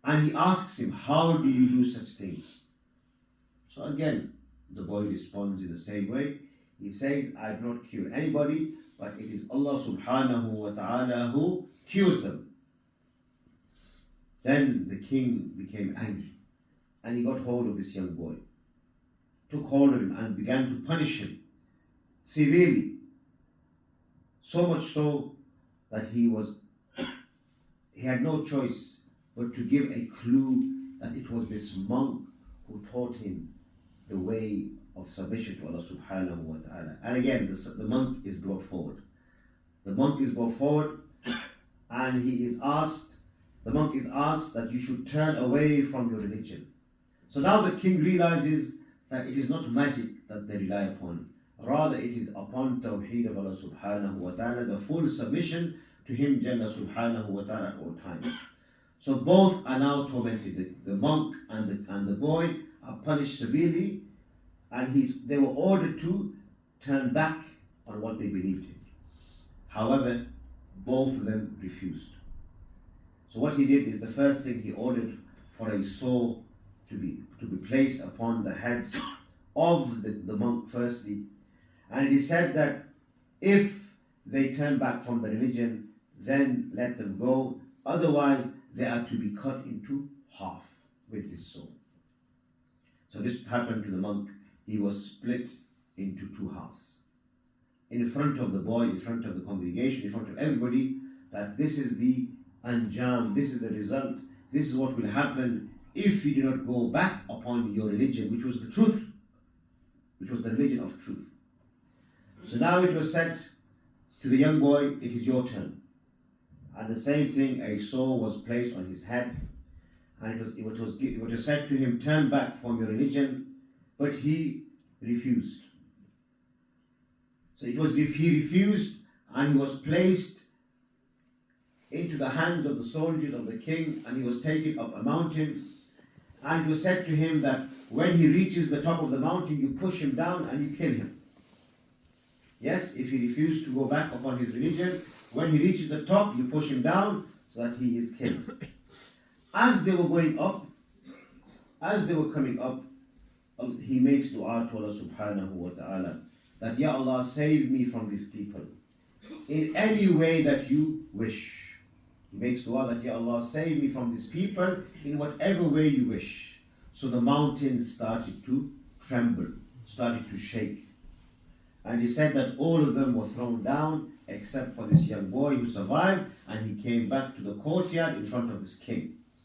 And he asks him, how do you do such things? So again, the boy responds in the same way. He says, I do not cure anybody, but it is Allah subhanahu wa ta'ala who cures them. Then the king became angry and he got hold of this young boy, took hold of him and began to punish him severely. So much so that he had no choice but to give a clue that it was this monk who taught him the way of submission to Allah subhanahu wa ta'ala. And again, the monk is brought forward. The monk is brought forward and the monk is asked that you should turn away from your religion. So now the king realizes that it is not magic that they rely upon. Rather, it is upon Tawheed of Allah subhanahu wa ta'ala, the full submission to Him Jalla subhanahu wa ta'ala at all times. So both are now tormented. The monk and the boy are punished severely, and they were ordered to turn back on what they believed in. However, both of them refused. So what he did is, the first thing, he ordered for a saw to be placed upon the heads of the monk firstly, and he said that if they turn back from the religion, then let them go, otherwise they are to be cut into half with this saw. So this happened to the monk. He was split into two halves. In front of the boy, in front of the congregation, in front of everybody, that this is the anjam, this is the result, this is what will happen if you do not go back upon your religion, which was the truth, which was the religion of truth. So now it was said to the young boy, it is your turn. And the same thing, a saw was placed on his head, and it was said to him, turn back from your religion, but he refused. So he refused, and he was placed into the hands of the soldiers of the king, and he was taken up a mountain, and it was said to him that when he reaches the top of the mountain, you push him down and you kill him. Yes, if he refused to go back upon his religion, when he reaches the top, you push him down so that he is killed. As they were going up, as they were coming up, he makes dua to Allah subhanahu wa ta'ala that, Ya Allah, save me from these people in any way that you wish. He makes dua that, Ya Allah, save me from these people in whatever way you wish. So the mountain started to tremble, started to shake. And he said that all of them were thrown down except for this young boy who survived, and he came back to the courtyard in front of this king.